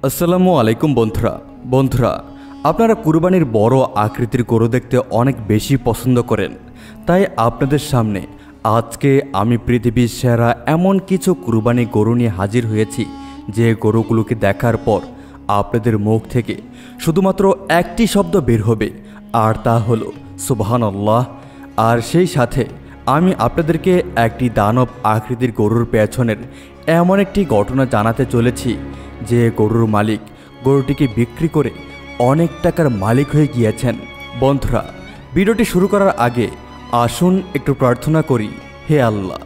আসসালামু আলাইকুম বন্ধুরা আপনারা কুরবানির বড় আকৃতির গরু দেখতে অনেক বেশি পছন্দ করেন। তাই আপনাদের সামনে আজকে আমি পৃথিবীর সেরা এমন কিছু কুরবানি গরু নিয়ে হাজির হয়েছি, যে গরুগুলোকে দেখার পর আপনাদের মুখ থেকে শুধুমাত্র একটি শব্দ বের হবে, আর তা হলো সুবহানাল্লাহ। আর সেই সাথে আমি আপনাদেরকে একটি দানব আকৃতির গরুর পেছনের এমন একটি ঘটনা জানাতে চলেছি, যে গরুর মালিক গরুটিকে বিক্রি করে অনেক টাকার মালিক হয়ে গিয়েছেন। বন্ধুরা, ভিডিওটি শুরু করার আগে আসুন একটু প্রার্থনা করি। হে আল্লাহ,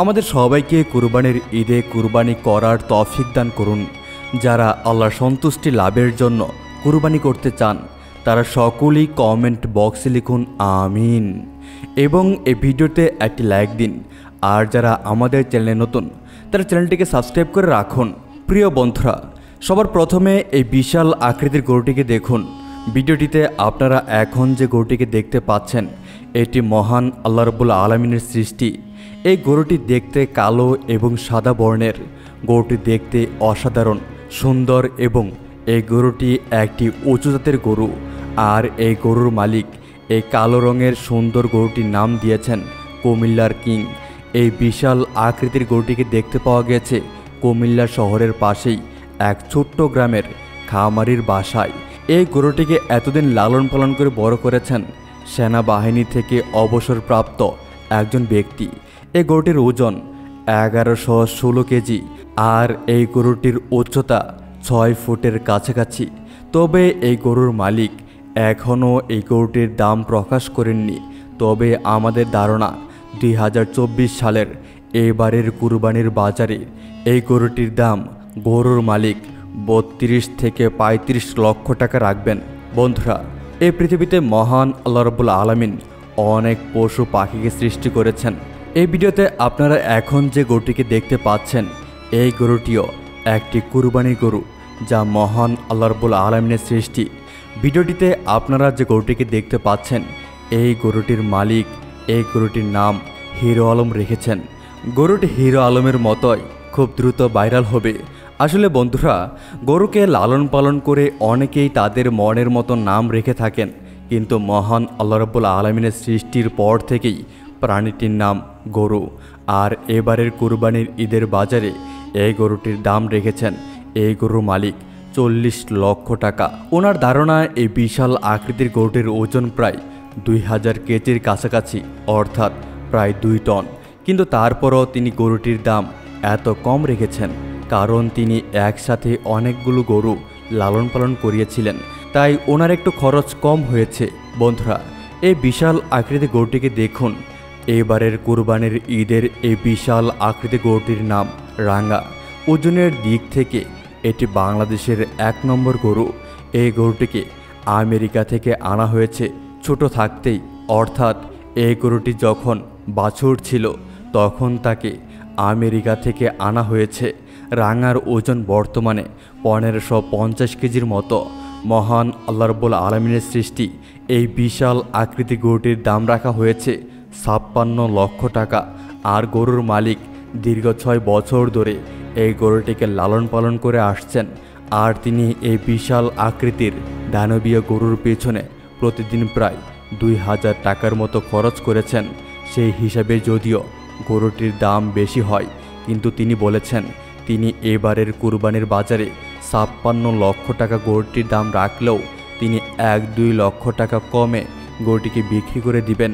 আমাদের সবাইকে কুরবানির ঈদে কুরবানি করার তৌফিক দান করুন। যারা আল্লাহর সন্তুষ্টি লাভের জন্য কুরবানি করতে চান, তারা সকলেই কমেন্ট বক্সে লিখুন আমিন, এবং এই ভিডিওতে একটি লাইক দিন। আর যারা আমাদের চ্যানেলে নতুন, তারা চ্যানেলটিকে সাবস্ক্রাইব করে রাখুন। প্রিয় বন্ধুরা, সবার প্রথমে এই বিশাল আকৃতির গরুটিকে দেখুন। ভিডিওটিতে আপনারা এখন যে গরুটিকে দেখতে পাচ্ছেন, এটি মহান আল্লাহ রাব্বুল আলামিনের সৃষ্টি। এই গরুটি দেখতে কালো এবং সাদা বর্ণের। গরুটি দেখতে অসাধারণ সুন্দর, এবং এই গরুটি একটি উঁচু জাতের গরু। আর এই গরুর মালিক এই কালো রঙের সুন্দর গরুটির নাম দিয়েছেন কুমিল্লার কিং। এই বিশাল আকৃতির গরুটিকে দেখতে পাওয়া গেছে কুমিল্লা শহরের পাশেই এক ছোট্ট গ্রামের খামারির বাসায়। এই গরুটিকে এতদিন লালন পালন করে বড় করেছেন সেনাবাহিনী থেকে অবসরপ্রাপ্ত একজন ব্যক্তি। এই গরুটির ওজন 1116 কেজি, আর এই গরুটির উচ্চতা 6 ফুটের কাছাকাছি। তবে এই গরুর মালিক এখনও এই গরুটির দাম প্রকাশ করেননি। তবে আমাদের ধারণা 2024 সালের এবারের কুরবানির বাজারে এই গরুটির দাম গরুর মালিক 32 থেকে 35 লক্ষ টাকা রাখবেন। বন্ধুরা, এই পৃথিবীতে মহান আল্লাহ রাব্বুল আলামিন অনেক পশু পাখিকে সৃষ্টি করেছেন। এই ভিডিওতে আপনারা এখন যে গরুটিকে দেখতে পাচ্ছেন, এই গরুটিও একটি কুরবানির গরু, যা মহান আল্লাহ রাব্বুল আলামিনের সৃষ্টি। ভিডিওটিতে আপনারা যে গরুটিকে দেখতে পাচ্ছেন, এই গরুটির মালিক এই গরুটির নাম হিরো আলম রেখেছেন। গরুটি হিরো আলমের মতোই খুব দ্রুত ভাইরাল হবে। আসলে বন্ধুরা, গরুকে লালন পালন করে অনেকেই তাদের মনের মতো নাম রেখে থাকেন, কিন্তু মহান আল্লাহ রাব্বুল আলামিনের সৃষ্টির পর থেকেই প্রাণীটির নাম গরু। আর এবারের কুরবানির ঈদের বাজারে এই গরুটির দাম রেখেছেন এই গরুর মালিক 40 লক্ষ টাকা। ওনার ধারণা এই বিশাল আকৃতির গরুটির ওজন প্রায় 2000 কেজির কাছাকাছি, অর্থাৎ প্রায় 2 টন। কিন্তু তারপরও তিনি গরুটির দাম এত কম রেখেছেন, কারণ তিনি একসাথে অনেকগুলো গরু লালন পালন করিয়েছিলেন, তাই ওনার একটু খরচ কম হয়েছে। বন্ধুরা, এই বিশাল আকৃতির গরুটিকে দেখুন। এবারের কুরবানির ঈদের এই বিশাল আকৃতির গরুটির নাম রাঙ্গা। ওজনের দিক থেকে এটি বাংলাদেশের 1 নম্বর গরু। এই গরুটিকে আমেরিকা থেকে আনা হয়েছে ছোট থাকতেই, অর্থাৎ এই গরুটি যখন বাছুর ছিল তখন তাকে আমেরিকা থেকে আনা হয়েছে। রাঙ্গার ওজন বর্তমানে 1550 কেজির মতো। মহান আল্লাহ রাব্বুল আলামিনের সৃষ্টি এই বিশাল আকৃতির গরুটির দাম রাখা হয়েছে 56 লক্ষ টাকা। আর গরুর মালিক দীর্ঘ 6 বছর ধরে এই গরুটিকে লালন পালন করে আসছেন। আর তিনি এই বিশাল আকৃতির দানবীয় গরুর পেছনে প্রতিদিন প্রায় 2000 টাকার মতো খরচ করেছেন। সেই হিসাবে যদিও গরুটির দাম বেশি হয়, কিন্তু তিনি বলেছেন তিনি এবারের কুরবানির বাজারে 56 লক্ষ টাকা গরুটির দাম রাখলেও তিনি 1-2 লক্ষ টাকা কমে গরুটিকে বিক্রি করে দিবেন।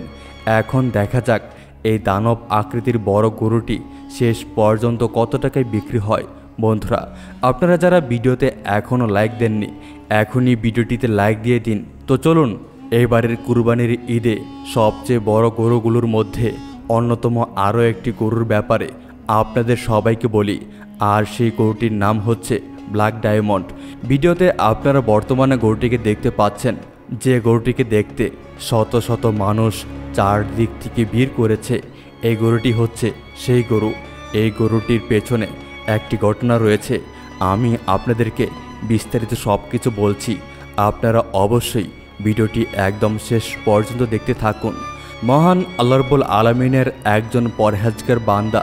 এখন দেখা যাক এই দানব আকৃতির বড় গরুটি শেষ পর্যন্ত কত টাকায় বিক্রি হয়। বন্ধুরা, আপনারা যারা ভিডিওতে এখনও লাইক দেননি, এখনই ভিডিওটিতে লাইক দিয়ে দিন। তো চলুন এবারের কুরবানির ঈদে সবচেয়ে বড় গরুগুলোর মধ্যে অন্যতম আরও একটি গরুর ব্যাপারে আপনাদের সবাইকে বলি। আর সেই গরুটির নাম হচ্ছে ব্ল্যাক ডায়মন্ড। ভিডিওতে আপনারা বর্তমানে গরুটিকে দেখতে পাচ্ছেন, যে গরুটিকে দেখতে শত শত মানুষ চারদিক থেকে ভিড় করেছে। এই গরুটি হচ্ছে সেই গরু। এই গরুটির পেছনে একটি ঘটনা রয়েছে, আমি আপনাদেরকে বিস্তারিত সব কিছু বলছি। আপনারা অবশ্যই ভিডিওটি একদম শেষ পর্যন্ত দেখতে থাকুন। মহান আল্লাহ রাব্বুল আলামিনের একজন পরহেজগার বান্দা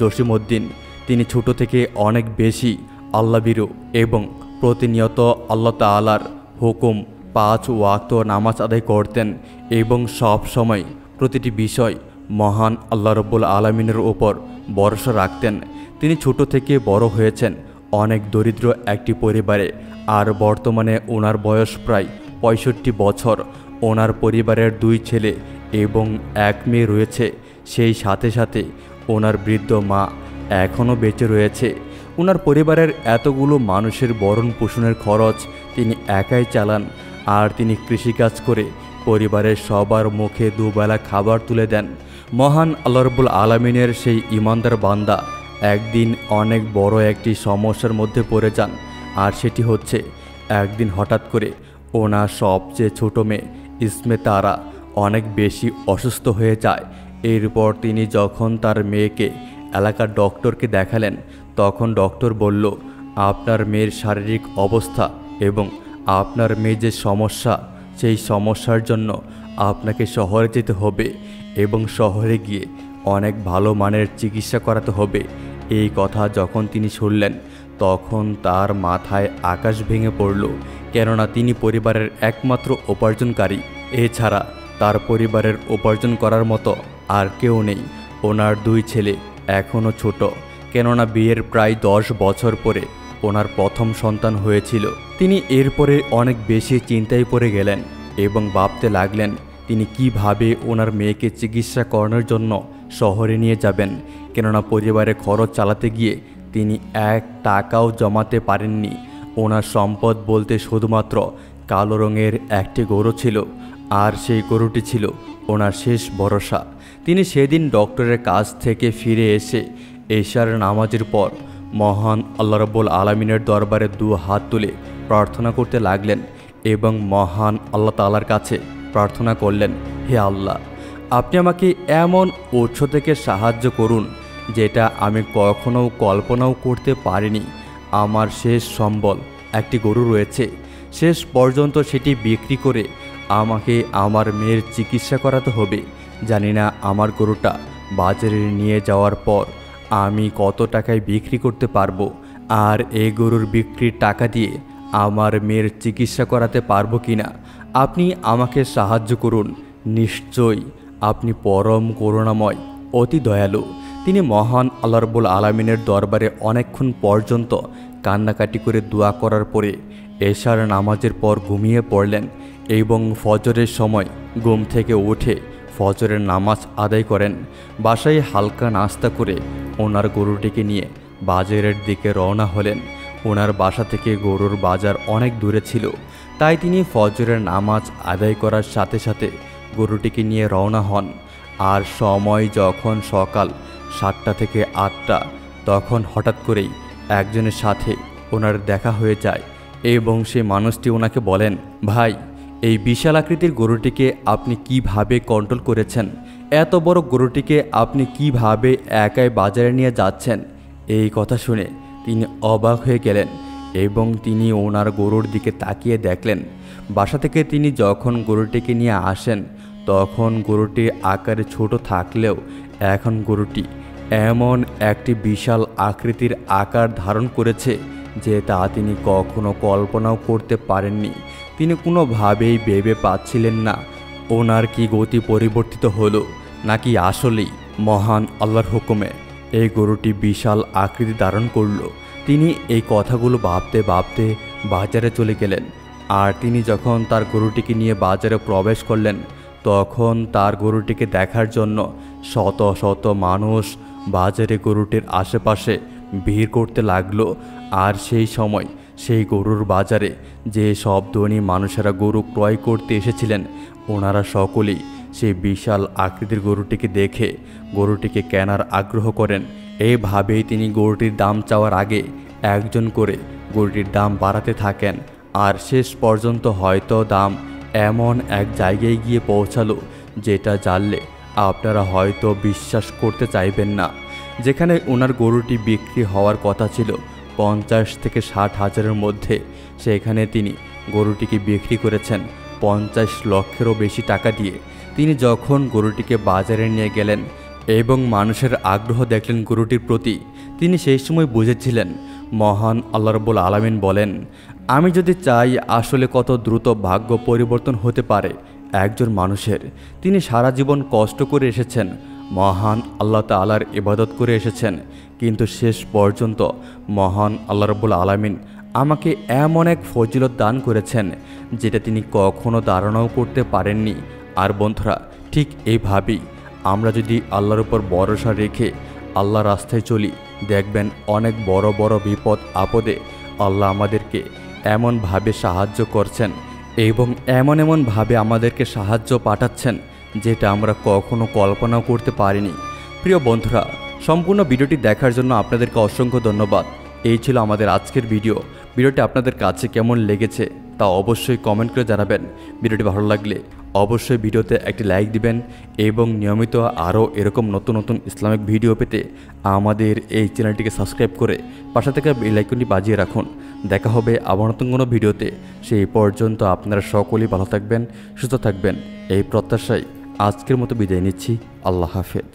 জসিম উদ্দিন, তিনি ছোট থেকে অনেক বেশি আল্লাহভীরু এবং প্রতিনিয়ত আল্লাহ তাআলার হুকুম 5 ওয়াক্ত নামাজ আদায় করতেন এবং সব সময় প্রতিটি বিষয় মহান আল্লাহ রাব্বুল আলামিনের উপর ভরসা রাখতেন। তিনি ছোট থেকে বড় হয়েছেন অনেক দরিদ্র একটি পরিবারে, আর বর্তমানে ওনার বয়স প্রায় 65 বছর। ওনার পরিবারের 2 ছেলে এবং 1 মেয়ে রয়েছে। সেই সাথে সাথে ওনার বৃদ্ধ মা এখনও বেঁচে রয়েছে। ওনার পরিবারের এতগুলো মানুষের ভরণ পোষণের খরচ তিনি একাই চালান, আর তিনি কৃষিকাজ করে পরিবারের সবার মুখে দুবেলা খাবার তুলে দেন। মহান আল্লাহ রাব্বুল আলামিনের সেই ইমানদার বান্দা একদিন অনেক বড় একটি সমস্যার মধ্যে পড়ে যান, আর সেটি হচ্ছে একদিন হঠাৎ করে ওনার সবচেয়ে ছোট মেয়ে ইসমে তারা অনেক বেশি অসুস্থ হয়ে যায়। এরপর তিনি যখন তার মেয়েকে এলাকার ডক্টরকে দেখালেন, তখন ডক্টর বলল, আপনার মেয়ের শারীরিক অবস্থা এবং আপনার মেয়ে যে সমস্যা, সেই সমস্যার জন্য আপনাকে শহরে যেতে হবে এবং শহরে গিয়ে অনেক ভালো মানের চিকিৎসা করাতে হবে। এই কথা যখন তিনি শুনলেন, তখন তার মাথায় আকাশ ভেঙে পড়ল, কেননা তিনি পরিবারের একমাত্র উপার্জনকারী। এছাড়া তার পরিবারের উপার্জন করার মতো আর কেউ নেই। ওনার 2 ছেলে এখনও ছোট, কেননা বিয়ের প্রায় 10 বছর পরে ওনার প্রথম সন্তান হয়েছিল। তিনি এরপরে অনেক বেশি চিন্তায় পড়ে গেলেন এবং ভাবতে লাগলেন তিনি কিভাবে ওনার মেয়েকে চিকিৎসা করানোর জন্য শহরে নিয়ে যাবেন, কেননা পরিবারের খরচ চালাতে গিয়ে তিনি 1 টাকাও জমাতে পারেননি। ওনার সম্পদ বলতে শুধুমাত্র কালো রঙের একটি গরু ছিল, আর সেই গরুটি ছিল ওনার শেষ ভরসা। তিনি সেদিন ডক্টরের কাছ থেকে ফিরে এসে এশার নামাজের পর মহান আল্লাহ রাব্বুল আলামিনের দরবারে 2 হাত তুলে প্রার্থনা করতে লাগলেন এবং মহান আল্লাহ তাআলার কাছে প্রার্থনা করলেন, হে আল্লাহ, আপনি আমাকে এমন উৎস থেকে সাহায্য করুন যেটা আমি কখনো কল্পনাও করতে পারিনি। আমার শেষ সম্বল একটি গরু রয়েছে, শেষ পর্যন্ত সেটি বিক্রি করে আমাকে আমার মেয়ের চিকিৎসা করাতে হবে। জানি না আমার গরুটা বাজারে নিয়ে যাওয়ার পর আমি কত টাকায় বিক্রি করতে পারবো, আর এই গরুর বিক্রির টাকা দিয়ে আমার মেয়ের চিকিৎসা করাতে পারবো কিনা। আপনি আমাকে সাহায্য করুন। নিশ্চয়ই আপনি পরম করুণাময়, অতি দয়ালু। তিনি মহান আল্লাহ রাব্বুল আলামিনের দরবারে অনেকক্ষণ পর্যন্ত কান্নাকাটি করে দোয়া করার পরে এশার নামাজের পর ঘুমিয়ে পড়লেন এবং ফজরের সময় ঘুম থেকে উঠে ফজরের নামাজ আদায় করেন। বাসায় হালকা নাস্তা করে ওনার গরুটিকে নিয়ে বাজারের দিকে রওনা হলেন। ওনার বাসা থেকে গরুর বাজার অনেক দূরে ছিল, তাই তিনি ফজরের নামাজ আদায় করার সাথে সাথে গরুটিকে নিয়ে রওনা হন। আর সময় যখন সকাল 7টা থেকে 8টা, তখন হঠাৎ করেই একজনের সাথে ওনার দেখা হয়ে যায় এবং সেই মানুষটি ওনাকে বলেন, ভাই, এই বিশাল আকৃতির গরুটিকে আপনি কিভাবে কন্ট্রোল করেছেন? এত বড় গরুটিকে আপনি কিভাবে একাই বাজারে নিয়ে যাচ্ছেন? এই কথা শুনে তিনি অবাক হয়ে গেলেন এবং তিনি ওনার গরুর দিকে তাকিয়ে দেখলেন। বাসা থেকে তিনি যখন গরুটিকে নিয়ে আসেন, তখন গরুটি আকারে ছোট থাকলেও এখন গরুটি এমন একটি বিশাল আকৃতির আকার ধারণ করেছে যে তা তিনি কখনো কল্পনাও করতে পারেননি। তিনি কোনোভাবেই ভেবে পাচ্ছিলেন না ওনার কি গতি পরিবর্তিত হলো, নাকি আসলেই মহান আল্লাহর হুকুমে এই গরুটি বিশাল আকৃতি ধারণ করলো। তিনি এই কথাগুলো ভাবতে ভাবতে বাজারে চলে গেলেন। আর তিনি যখন তার গরুটিকে নিয়ে বাজারে প্রবেশ করলেন, তখন তার গরুটিকে দেখার জন্য শত শত মানুষ বাজারে গরুটির আশেপাশে ভিড় করতে লাগলো। আর সেই সময় সেই গরুর বাজারে যে সব ধনী মানুষেরা গরু ক্রয় করতে এসেছিলেন, ওনারা সকলেই সেই বিশাল আকৃতির গরুটিকে দেখে গরুটিকে কেনার আগ্রহ করেন। এইভাবেই তিনি গরুটির দাম চাওয়ার আগে একজন করে গরুটির দাম বাড়াতে থাকেন। আর শেষ পর্যন্ত হয়তো দাম এমন এক জায়গায় গিয়ে পৌঁছালো যেটা জানলে আপনারা হয়তো বিশ্বাস করতে চাইবেন না। যেখানে ওনার গরুটি বিক্রি হওয়ার কথা ছিল 50 থেকে 60 হাজারের মধ্যে, সেখানে তিনি গরুটিকে বিক্রি করেছেন 50 লক্ষেরও বেশি টাকা দিয়ে। তিনি যখন গরুটিকে বাজারে নিয়ে গেলেন এবং মানুষের আগ্রহ দেখলেন গরুটির প্রতি, তিনি সেই সময় বুঝেছিলেন মহান আল্লাহ রাব্বুল আলামিন বলেন, আমি যদি চাই আসলে কত দ্রুত ভাগ্য পরিবর্তন হতে পারে একজন মানুষের। তিনি সারা জীবন কষ্ট করে এসেছেন, মহান আল্লাহ তাআলার ইবাদত করে এসেছেন, কিন্তু শেষ পর্যন্ত মহান আল্লাহ রাব্বুল আলামিন আমাকে এমন এক ফজিলত দান করেছেন যেটা তিনি কখনো ধারণাও করতে পারেননি। আর বন্ধুরা, ঠিক এইভাবেই আমরা যদি আল্লাহর উপর ভরসা রেখে আল্লাহর রাস্তায় চলি, দেখবেন অনেক বড় বড় বিপদ আপদে আল্লাহ আমাদেরকে এমনভাবে সাহায্য করছেন এবং এমনভাবে আমাদেরকে সাহায্য পাঠাচ্ছেন যেটা আমরা কখনো কল্পনাও করতে পারিনি। প্রিয় বন্ধুরা, সম্পূর্ণ ভিডিওটি দেখার জন্য আপনাদেরকে অসংখ্য ধন্যবাদ। এই ছিল আমাদের আজকের ভিডিওটি আপনাদের কাছে কেমন লেগেছে তা অবশ্যই কমেন্ট করে জানাবেন। ভিডিওটি ভালো লাগলে অবশ্যই ভিডিওতে একটি লাইক দিবেন এবং নিয়মিত আরও এরকম নতুন নতুন ইসলামিক ভিডিও পেতে আমাদের এই চ্যানেলটিকে সাবস্ক্রাইব করে পাশে থেকে বেল আইকনটি বাজিয়ে রাখুন। দেখা হবে আবার নতুন কোনো ভিডিওতে। সেই পর্যন্ত আপনারা সকলেই ভালো থাকবেন, সুস্থ থাকবেন, এই প্রত্যাশায় আজকের মতো বিদায় নিচ্ছি। আল্লাহ হাফেজ।